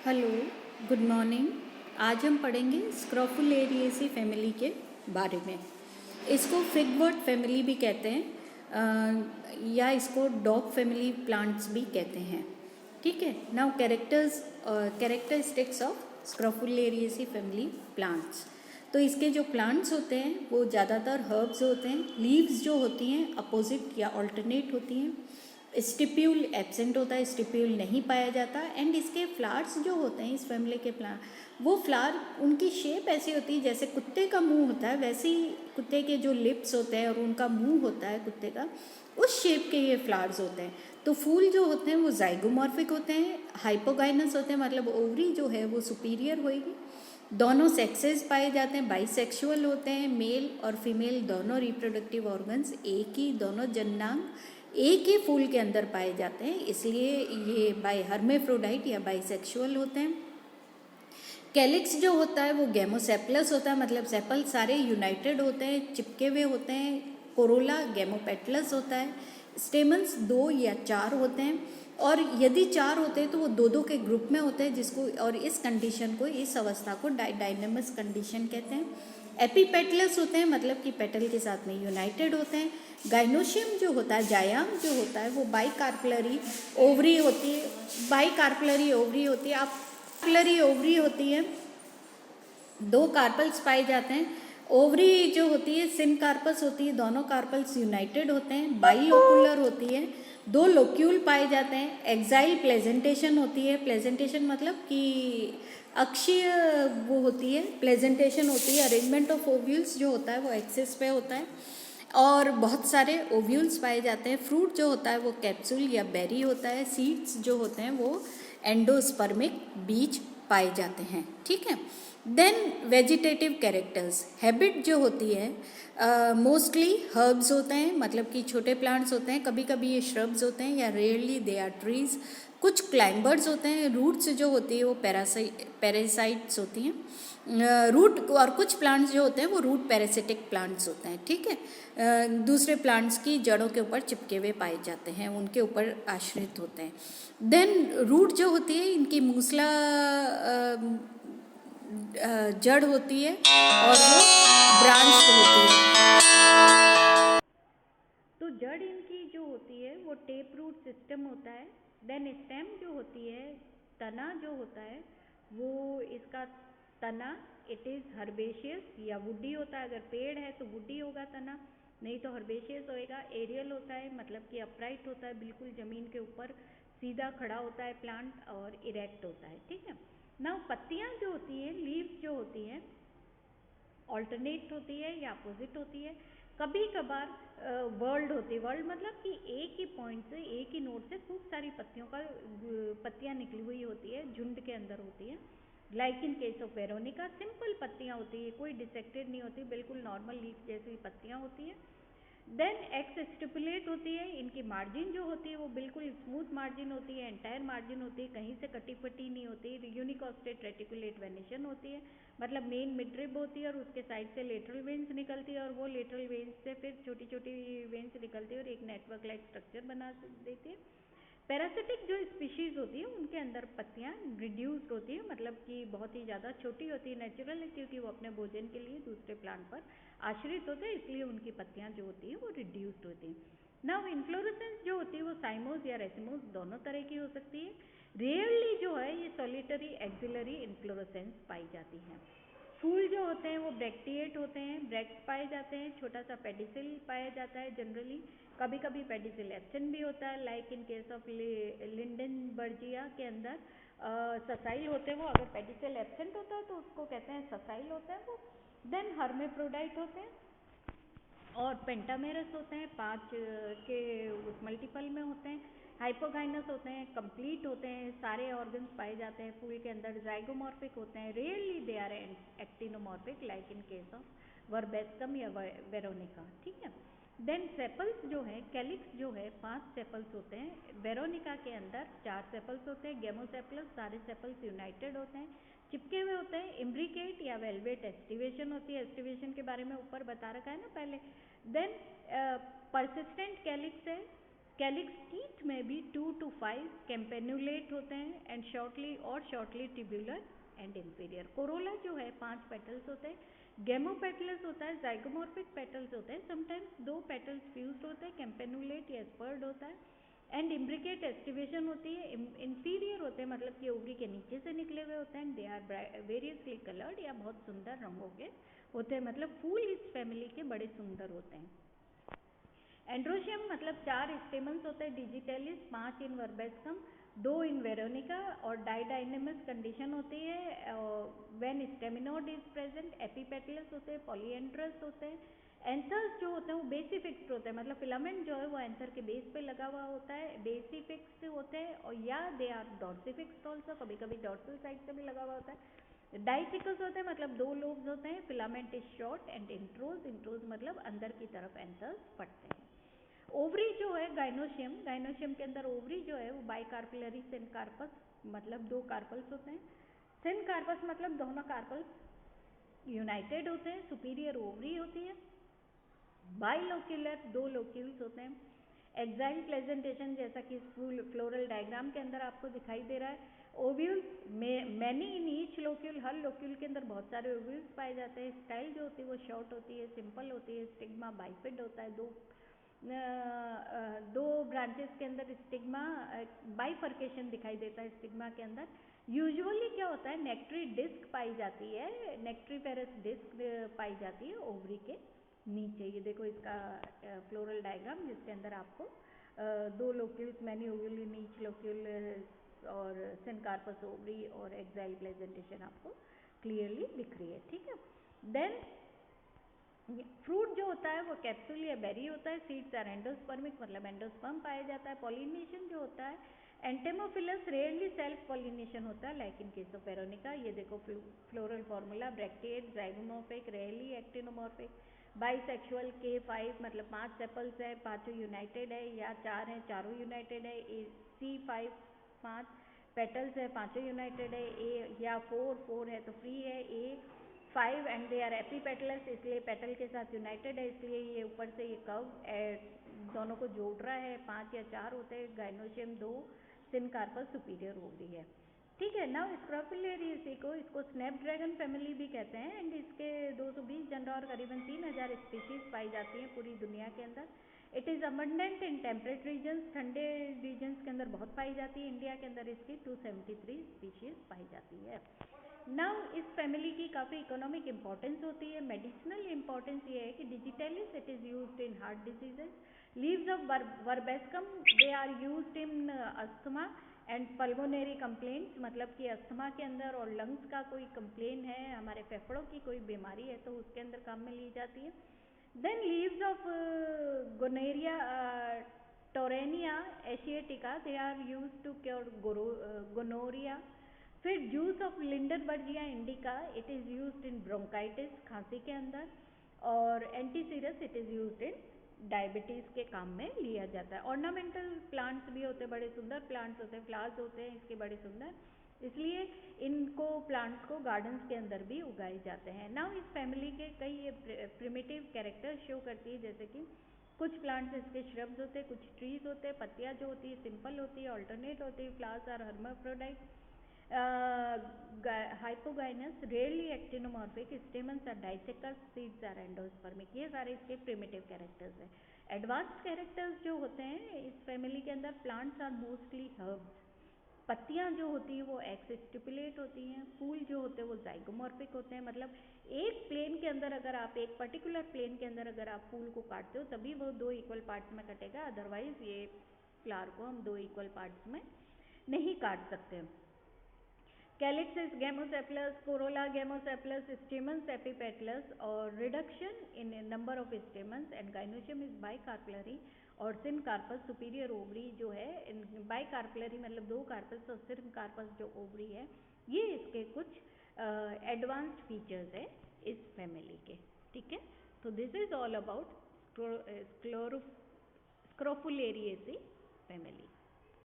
Hello, good morning. आज हम पढ़ेंगे स्क्रोफुलेरिएसी फैमिली के बारे में। इसको फिगवर्ट फैमिली भी कहते हैं या इसको डॉग फैमिली प्लांट्स भी कहते हैं। ठीक है। Now characteristics of Scrophulariaceae family plants. तो इसके जो प्लांट्स होते हैं वो ज़्यादातर हर्ब्स होते हैं। लीव्स जो होती हैं अपोजिट या ऑल्टरनेट होती हैं। स्टिप्यूल एब्सेंट होता है, स्टिप्यूल नहीं पाया जाता। एंड इसके फ्लावर्स जो होते हैं इस फैमिली के प्लांट, वो फ्लावर उनकी शेप ऐसी होती है जैसे कुत्ते का मुंह होता है, वैसे ही कुत्ते के जो लिप्स होते हैं और उनका मुंह होता है कुत्ते का, उस शेप के ये फ्लावर्स होते हैं। तो फूल जो होते हैं वो जाइगोमॉर्फिक होते हैं, हाइपोगाइनस होते हैं, मतलब ओवरी जो है वो सुपीरियर होएगी। दोनों सेक्सेस पाए जाते हैं, बाइसेक्सुअल होते हैं। मेल और फीमेल दोनों रिप्रोडक्टिव ऑर्गन्स एक ही, दोनों जननांग एक ही फूल के अंदर पाए जाते हैं, इसलिए ये बाय हर्मेफ्रोडाइट या बाइसेक्सुअल होते हैं। कैलिक्स जो होता है वो गैमोसेप्लस होता है, मतलब सेपल सारे यूनाइटेड होते हैं, चिपके हुए होते हैं। कोरोला गैमोपेटलस होता है। स्टेमन्स 2 या 4 होते हैं, और यदि 4 होते हैं तो वो दो के ग्रुप में होते हैं, जिसको और इस कंडीशन को, इस अवस्था को डायनेमस कंडीशन कहते हैं। एपीपेटलस होते हैं, मतलब कि पेटल के साथ में यूनाइटेड होते हैं। गाइनोशियम जो होता है, जायाम जो होता है, वो बाइकार्पलरी ओवरी होती है। बाइकार्पलरी ओवरी होती है। आप कार्पलरी ओवरी होती है, 2 कार्पल्स पाए जाते हैं। ओवरी जो होती है सिनकार्पस होती है, दोनों कार्पल्स यूनाइटेड होते हैं। बाइलोकुलर होती है, 2 लोक्यूल पाए जाते हैं। एक्साइल प्लेजेंटेशन होती है। प्लेजेंटेशन मतलब कि अक्षीय वो होती है, प्लेजेंटेशन होती है। अरेंजमेंट ऑफ ओव्यूल्स जो होता है वो एक्सिस पे होता है, और बहुत सारे ओव्यूल्स पाए जाते हैं। फ्रूट जो होता है वो कैप्सूल या बेरी होता है। सीड्स जो होते हैं वो एंडोस्पर्मिक बीज पाए जाते हैं। ठीक है। देन वेजिटेटिव कैरेक्टर्स, हैबिट जो होती है मोस्टली हर्ब्स होते हैं, मतलब कि छोटे प्लांट्स होते हैं। कभी कभी ये श्रब्स होते हैं या रेयरली दे आर ट्रीज। कुछ क्लाइंबर्स होते हैं। रूट्स जो होती है वो पैरासाइट्स होती हैं। रूट और कुछ प्लांट्स जो होते हैं वो रूट पैरासिटिक प्लांट्स होते हैं। ठीक है। दूसरे प्लांट्स की जड़ों के ऊपर चिपके हुए पाए जाते हैं, उनके ऊपर आश्रित होते हैं। देन रूट जो होती है इनकी मूसला जड़ होती है और वो ब्रांच होती है। तो जड़ इनकी जो होती है वो टेप रूट सिस्टम होता है। देन स्टेम जो होती है, तना जो होता है वो, इसका तना इट इज़ हर्बेशियस या वुडी होता है। अगर पेड़ है तो वुडी होगा तना, नहीं तो हर्बेशियस होएगा। एरियल होता है, मतलब कि अपराइट होता है, बिल्कुल ज़मीन के ऊपर सीधा खड़ा होता है प्लांट, और इरेक्ट होता है। ठीक है। ना पत्तियां जो होती हैं, लीव्स जो होती हैं, ऑल्टरनेट होती है या अपोजिट होती है। कभी कभार वर्ल्ड होती है। वर्ल्ड मतलब कि एक ही पॉइंट से, एक ही नोड से खूब सारी पत्तियां निकली हुई होती है, झुंड के अंदर होती है। Like in case of Veronica simple पत्तियां होती है, कोई डिसेक्टेड नहीं होती, बिल्कुल नॉर्मल लीफ जैसी पत्तियां होती हैं। देन एक्स स्टिपुलेट होती है। इनकी मार्जिन जो होती है वो बिल्कुल स्मूथ मार्जिन होती है, एंटायर मार्जिन होती है, कहीं से कटी फटी नहीं होती। यूनिकॉस्टेट रेटिकुलेट वेनिशन होती है, मतलब मेन मिडरिब होती है और उसके साइड से लेटरल वेन्स निकलती है, और वो लेटरल वेन्स से फिर छोटी छोटी वेन्स निकलती है और एक नेटवर्क लाइक स्ट्रक्चर बना देती है। पैरासिटिक जो स्पीशीज होती है उनके अंदर पत्तियां रिड्यूस्ड होती है, मतलब कि बहुत ही ज़्यादा छोटी होती है नेचुरल, क्योंकि वो अपने भोजन के लिए दूसरे प्लांट पर आश्रित होते हैं, इसलिए उनकी पत्तियां जो होती है वो रिड्यूस्ड होती हैं। नाउ इन्फ्लोरेसेंस जो होती है वो साइमोस या रेसिमोस दोनों तरह की हो सकती है। रेयरली जो है ये सॉलिटरी एक्सिलरी इन्फ्लोरेसेंस पाई जाती है। फूल जो होते हैं वो ब्रैक्टिएट होते हैं, ब्रैक्ट्स पाए जाते हैं, छोटा सा पेडिसिल पाया जाता है जनरली। कभी कभी पेडिसिल एब्सेंट भी होता है, लाइक इन केस ऑफ लिंडेनबर्जिया के अंदर ससाइल होते हैं वो। अगर पेडिसिल एब्सेंट होता है तो उसको कहते हैं ससाइल होता है वो। देन हर्मेफ्रोडाइट होते हैं और पेंटामेरस होते हैं, 5 के उस मल्टीपल में होते हैं। हाइपोगाइनस होते हैं, कंप्लीट होते हैं, सारे ऑर्गन्स पाए जाते हैं फूल के अंदर। जाइगोमॉर्फिक होते हैं, rarely they are actinomorphic, like in case of Verbascum या वेरोनिका। ठीक है। देन सेपल्स जो है, कैलिक्स जो है 5 सेपल्स होते हैं। वेरोनिका के अंदर 4 सेपल्स होते हैं। गेमोसेपलस सारे सेपल्स यूनाइटेड होते हैं, चिपके हुए होते हैं। इम्ब्रिकेट या वेलवेट एस्टिवेशन होती है, एस्टिवेशन के बारे में ऊपर बता रखा है ना पहले। देन परसिस्टेंट कैलिक्स है, कैलिक्स टीथ में भी 2 to 5 कैम्पेन्युलेट होते हैं and shortly tubular and inferior. Corolla जो है 5 पेटल्स होते हैं, गेमोपेटल्स होता है, जाइगोमॉर्फिक पेटल्स होते हैं, समटाइम्स 2 पेटल्स फ्यूज्ड होते हैं, कैम्पेन्युलेट या स्पर्ड होता है एंड इम्ब्रिकेट एस्टिवेशन होती है। इंफीरियर होते हैं मतलब कि ओवरी के नीचे से निकले हुए होते हैं। दे आर वेरियसली कलर्ड या बहुत सुंदर रंगों के होते हैं, मतलब फूल इस फैमिली के बड़े सुंदर होते हैं। एंड्रोशियम मतलब 4 स्टेमन्स होते हैं डिजिटलिस, 5 इन वर्बेस्कम, 2 इन वेरोनिका और डाइडाइनेमस कंडीशन होती है when staminode is present. Epipetalous होते हैं, पॉलीएंड्रस होते हैं। एंथर्स जो होते हैं वो बेसी फिक्स्ड होते हैं, मतलब फिलामेंट जो है वो एंथर के बेस पे लगा हुआ होता है, बेसी फिक्स्ड होते हैं और या they are dorsifixed also, कभी कभी डॉर्सल साइड से भी लगा हुआ होता है। डाइसिकल्स होते हैं मतलब 2 लोब्स होते हैं। Filament is short and intros मतलब अंदर की तरफ एंथर्स पड़ते हैं। ओवरी जो है गाइनोशियम के अंदर ओवरी जो है वो बाइकार्पिलरी सिनकार्पस मतलब 2 कार्पल्स होते हैं। सिनकार्पस मतलब दोनों कार्पल्स यूनाइटेड होते हैं। सुपीरियर ओवरी होती है। बाइलोक्यूलर 2 लोक्यूल्स होते हैं। एक्साइल प्रेजेंटेशन जैसा कि फ्लोरल डायग्राम के अंदर आपको दिखाई दे रहा है। Ovules many in each locule, her locule के अंदर बहुत सारे ओव्यूल्स पाए जाते हैं। स्टाइल जो होती है वो शॉर्ट होती है, सिंपल होती है। स्टिग्मा बाइफिड होता है, दो ब्रांचेस के अंदर स्टिग्मा बाइफर्केशन दिखाई देता है स्टिग्मा के अंदर। यूजुअली क्या होता है, नेक्ट्री डिस्क पाई जाती है, नेक्ट्रीफेरस डिस्क पाई जाती है ओवरी के नीचे। ये देखो इसका फ्लोरल डायग्राम जिसके अंदर आपको 2 locules many ovule in each locule और सिनकार्पस ओवरी और एक्साइल प्रेजेंटेशन आपको क्लियरली दिख रही है, ठीक है। देन फ्रूट जो होता है वो कैप्सूल या बेरी होता है। सीड्स आर एंडोस्पर्मिक मतलब एंडोस्पर्म पाया जाता है। पॉलिनेशन जो होता है एंटेमोफिलस, रेयरली सेल्फ पॉलिनेशन होता है like in case of Veronica. ये देखो floral formula, bracteate, zygomorphic, rarely actinomorphic, bisexual, K5 मतलब 5 सेपल्स है, 5 यूनाइटेड है या 4 हैं, चारों यूनाइटेड है। C5 5 पेटल्स है, 5 यूनाइटेड है। A या 4 है तो फ्री है। A5 and they are epipetalous, इसलिए पेटल के साथ यूनाइटेड है, इसलिए ये ऊपर से ये कर्व दोनों को जोड़ रहा है। 5 या 4 होते हैं। गाइनोशियम 2, सिनकार्पस सुपीरियर ओवरी है, ठीक है। नाउ स्क्रोफुलेरिएसी को इसको स्नैपड्रैगन फैमिली भी कहते हैं एंड इसके 220 जनरा और करीबन 3000 स्पीशीज पाई जाती हैं पूरी दुनिया के अंदर। It is abundant in temperate regions, ठंडे रीजन्स के अंदर बहुत पाई जाती है। इंडिया के अंदर इसकी 273 स्पीशीज पाई जाती है। नाउ इस फैमिली की काफ़ी इकोनॉमिक इंपॉर्टेंस होती है। मेडिसिनल इंपॉर्टेंस ये है कि Digitalis it is used in heart diseases. Leaves of Verbascum they are used in asthma and pulmonary complaints, मतलब कि अस्थमा के अंदर और लंग्स का कोई कंप्लेन है, हमारे फेफड़ों की कोई बीमारी है तो उसके अंदर काम में ली जाती है। Then leaves of gonorrhoea Torenia asiatica they are used to cure gonorrhoea. फिर juice of Lindenbergia indica it is used in bronchitis, खांसी के अंदर। और Anticharis it is used in diabetes के काम में लिया जाता है। ऑर्नामेंटल प्लांट्स भी होते हैं, बड़े सुंदर प्लांट्स होते हैं, फ्लावर्स होते हैं इसके बड़े सुंदर, इसलिए इनको प्लांट्स को गार्डन्स के अंदर भी उगाए जाते हैं। नाउ इस फैमिली के कई ये प्रिमिटिव कैरेक्टर शो करती है, जैसे कि कुछ प्लांट्स इसके श्रब्स होते हैं, कुछ ट्रीज होते हैं, पत्तियाँ जो होती है सिंपल होती है, ऑल्टरनेट होती है, flowers are hermaphrodite, hypogynous, rarely actinomorphic, stamens are dithecous, seeds are endospermic. ये सारे इसके प्रिमिटिव कैरेक्टर्स हैं। एडवांस्ड कैरेक्टर्स जो होते हैं इस फैमिली के अंदर, प्लांट्स आर मोस्टली हर्ब्स, पत्तियां जो होती हैं वो एक्स स्टिपुलेट होती हैं, फूल जो होते हैं वो जाइगोमॉर्फिक होते हैं, मतलब एक प्लेन के अंदर अगर आप एक पर्टिकुलर प्लेन के अंदर अगर आप फूल को काटते हो तभी वो 2 इक्वल पार्ट्स में कटेगा, अदरवाइज ये फ्लावर को हम 2 इक्वल पार्ट्स में नहीं काट सकते। Calyx is gamosepalous, corolla gamosepalous, stamens epipetalous और reduction in number of stamens and gynoecium is bicarpellary और सिनकार्पस सुपीरियर ओवरी जो है, बाइकार्पलरी मतलब 2 कार्पस और सिनकार्पस जो ओवरी है, ये इसके कुछ एडवांस्ड फीचर्स है इस फैमिली के, ठीक है। तो this is all about Scrophulariaceae family.